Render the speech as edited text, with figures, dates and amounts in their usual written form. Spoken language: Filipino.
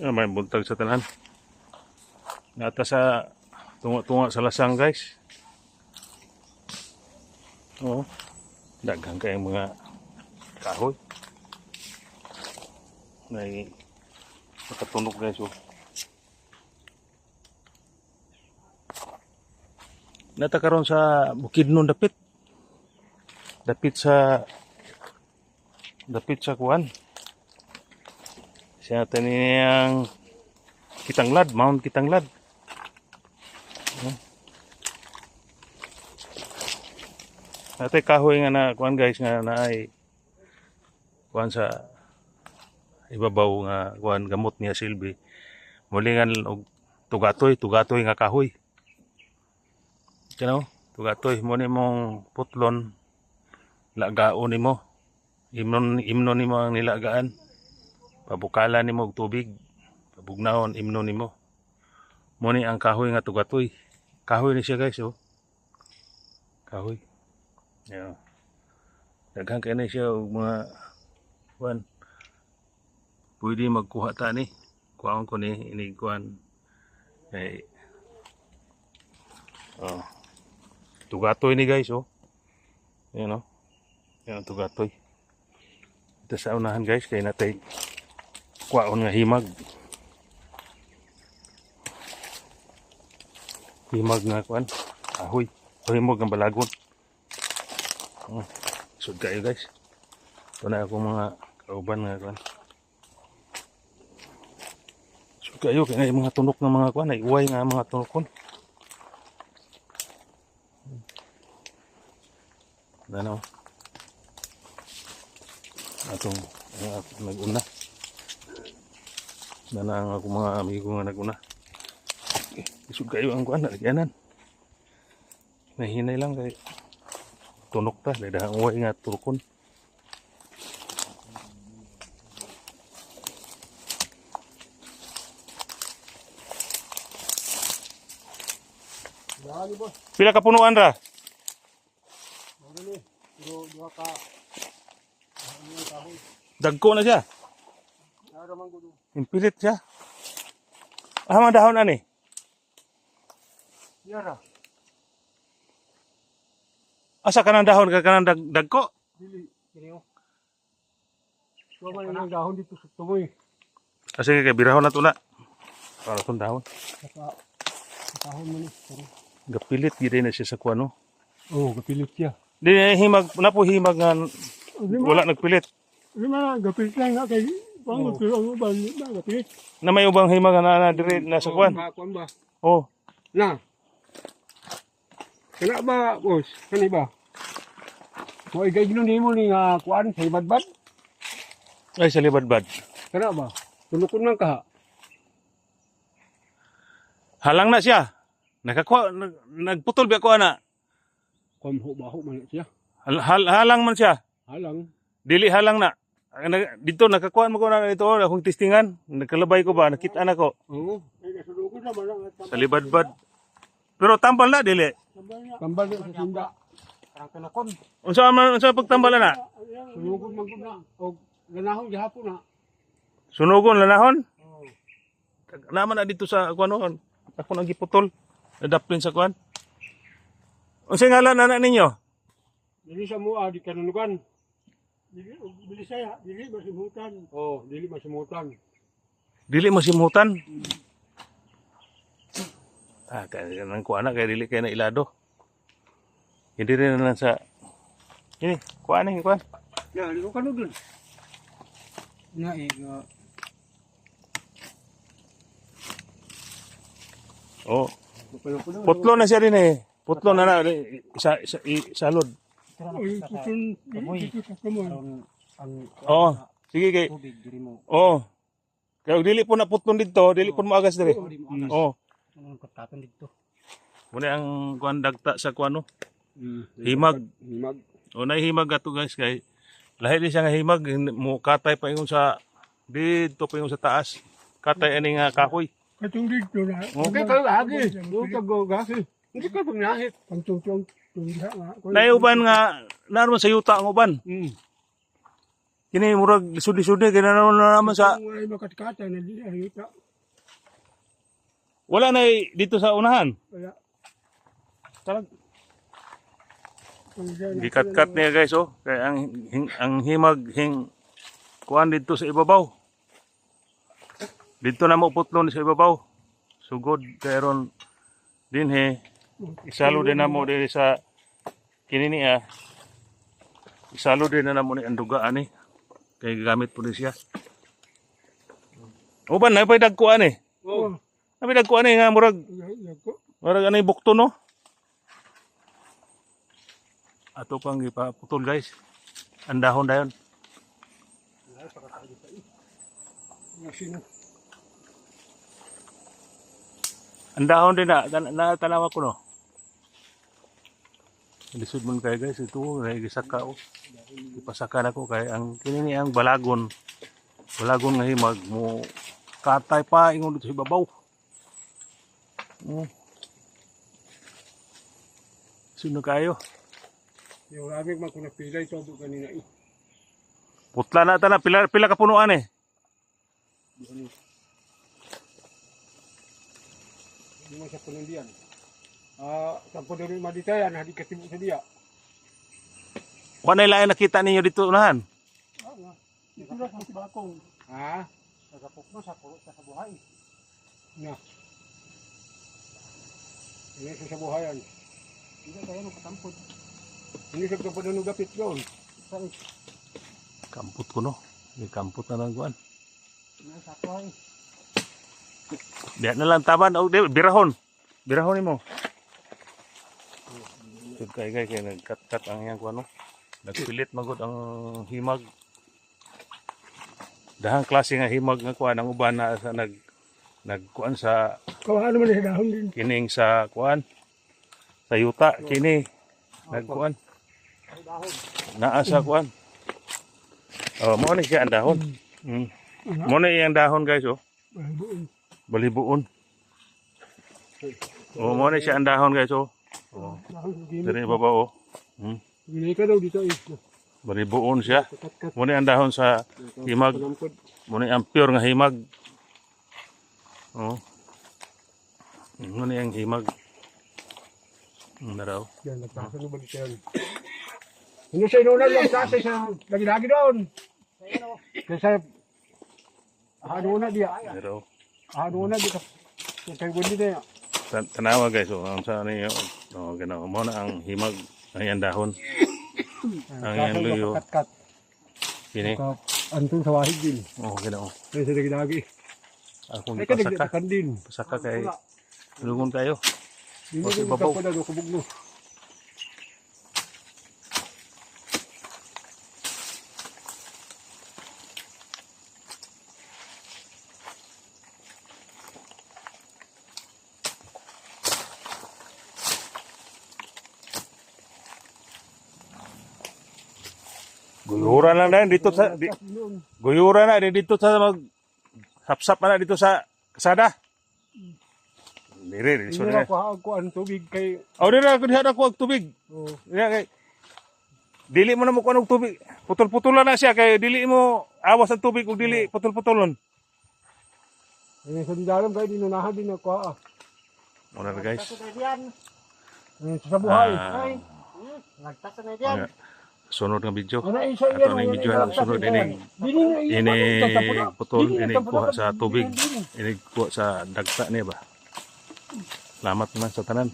May buntag sa tanan. Nata sa tunga-tunga sa lasang guys. Oo. Daghang kayong mga kahoy. May nakatunog guys oh. Nata karon sa Bukidnon dapit. Dapit sa kuan. Siya taniyang Kitanglad, Mount Kitanglad. Natay kahoy nga na kuan guys nga naay kuan sa ibabaw nga kuan gamot niya silbi. Mulingan og tugatoy nga kahoy. Kano? Tugatoy mo ni mong putlon lagaon nimo. Imnon nimo ang nilagaan. Pabukalan nimo og tubig. Pabugnahon imnon nimo. Mo ni ang kahoy nga tugatoy. Kahoy ni siya guys oh. Kahoy. Yeah. Daghang kay na siya og mga kuan. Pwede magkuha ta ni. Kuhaon ko ni ini kuan. Kay oh. Tugatoy ni guys oh. Ayan oh. Yan ang tugatoy. Ito sa unahan guys kay natay kuhaon nga himag. Himag nga kuan. Ahoy. O himag ang balagon. Sud kayo guys. Ito na ako mga kauban nga kuan. Sud kayo kaya mga tunok ng mga kuan. Iuway nga mga tunokon. Danaw. Atong nag-una. Dana ang ako mga amigo nga nag-una. Isog kayo ang kuan nagyanan. Nahinay lang kay tunok ta dahil ang uway nga turkon. Pila ka punuan ra? Dagko na siya. Impilit siya. Mga dahon ani. Yara. Asa ka ng dahon ka ng dagko? Dili. Kiniyo. So man ang dahon dito sa tumoy. Kasi kay birahon na to na. Para itong dahon. Saka dahon mo ni. Gapilit gid na siya sa kuano. Oh, gapilit siya. Di himag na po himag nga wala nagpilit. Di man gapilit lang nga kay pango pero ang uban na gapilit. Na may ubang himag na dire na sa kuan. Kuan ba? Oh. Na. Kana ba, boss? Kani ba? Mo igay ginon nimo ni nga kuan sa ibadbad? Ay sa libadbad. Kana ba? Tulukon man ka. Halang na siya. Nagputol ba ko ana? Kuan ho baho man siya. Halang man siya. Halang. Dili halang na. Dito nakakuan mo ko na dito akong testingan. Nagkalabay ko ba? Nakita na ko. Oo. Ay nasulugon na man Sa libadbad. Pero tambal na dili. tambal sa sinda. Parang kanakon. Unsa pagtambal na? Sulugon man gud na. Og ganahon gihapon na. Sunugon lanahon? Oo. Naman na dito sa kuan ako nang giputol. Nadaplin sa kuan. Unsa ngalan anak ninyo? Dili sa mua di kanunugan. Dili saya, dili masimutan. Oh, dili masimutan. Dili masimutan. Kaya nang kuana kaya dili kay na ilado. Hindi rin na sa ini kuan ni kuan. Ya, dili ko kanudon. Na Oh. Putlo na siya din eh. Putlo na salod. Ay, putol dito sa kamoy. Oh, sige kay. Oh. Kaya dili po na putlon dito, dili po mo agas dire. Oh. Katatan dito. Muna ang kuan dagta sa kuano. Himag. Himag. O na himag ato guys kay lahi di siya nga himag mo katay pa ingon sa dito pa ingon sa taas. Katay ani nga kahoy. Katong dito na. Okay ka lagi. Do ka go gasi. Hindi ka pamnahit. Ang tungtong tungha nga. Nay uban nga naron sa yuta ang uban. kini murag sudi-sudi kaya naman sa Kung ay makatkatan na dili hangita. wala na dito sa unahan. Kaya Talag kung diyan gikat-kat niya guys oh. Kaya ang himag kuan dito sa ibabaw. Dito na mo putlon sa ibabaw. Sugod kay ron dinhi isalo din na mo diri sa kini niya. Isalo din na mo ni ang dugaan ni. Kay gamit po din siya. Uban na pay dagkuan eh. oh, Nabi dagkuan eh nga murag yako. anay bukto no. Ato pang ipaputol guys. Ang dahon dayon. Sino? Ang dahon din na tanawa ko no. Lisod man kay guys ito nagisaka oh. Ipasaka na ko kay ang kini ang balagon. Balagon nga himag mo katay pa ingon dito sa ibabaw. Sino kayo? Yung aming man kung napilay todo kanina eh. Putla na tala pila ka punuan eh. Hindi mo sa punundian. Sa punundian maditayan, hadi katibo sa dia. Wa na lain nakita ninyo dito unahan. Ito na sa bakong. Ha? Nagapok mo sa buhay. Na. Ini sa buhayan. Hindi tayo magkatampod. Hindi sa kapanan ng gapit doon. Kamput ko no. May kamput na lang kuan. Nasa buhay. Diyan na lang taban o birahon. Birahon nimo. Kay nagkat-kat ang yang kuan no. Nagpilit magod ang himag. Dahang klase nga himag nga kuan ang uban na sa nagkuan sa Kawahan naman sa dahon din. kining sa kuan sa yuta kini nagkuan naa sa kuan. Oh, mo ni siya ang dahon. Mo na iyang dahon guys oh. Balibuon. Oh, mo na siya ang dahon guys oh. Oh. Diri baba oh. Gini ka daw dito eh. Balibuon siya. Mo na ang dahon sa himag. Mo na ang pure nga himag. Oh. Mo na ang himag. Na raw. Yan, nagtasa mo ba dito yan? Ano sa inuna lang kasi sa lagi-lagi doon. Kasi ano na dia. Na raw. Ano na dito. Kaya gundi na. Tanawa guys oh. Ang sa niyo. Oh, ganaw mo na ang himag ang iyang dahon. Ang iyang luyo. Kat-kat. Kini. Antong sa wahig din. Oh, ganaw. Kaya sa lagi-lagi. Akong Ay pasaka. kadagdagan din. Pasaka kay lugon kayo. Hindi Okay, ko babaw. kapala do kubog mo. Guyuran lang na dito sa guyuran na dito sa mag sapsap na dito sa kasada. Dire Hindi so na dire. ako ang tubig kay Oh dire ako diha ako og tubig. oh, Diha kay dili mo na mo kuno og tubig. Putol-putulan na siya kay dili mo awas ang tubig ug dili putol-putolon. sa didalam kay dinunahan din ako ah. Muna na guys. Sa buhay. Ah. Nagtasa na diyan. Sunod nga video. Ano isa Ato na yung video ang sunod ini putol ini kuha sa tubig. Ini kuha sa dagta niya ba. Salamat naman sa tanan.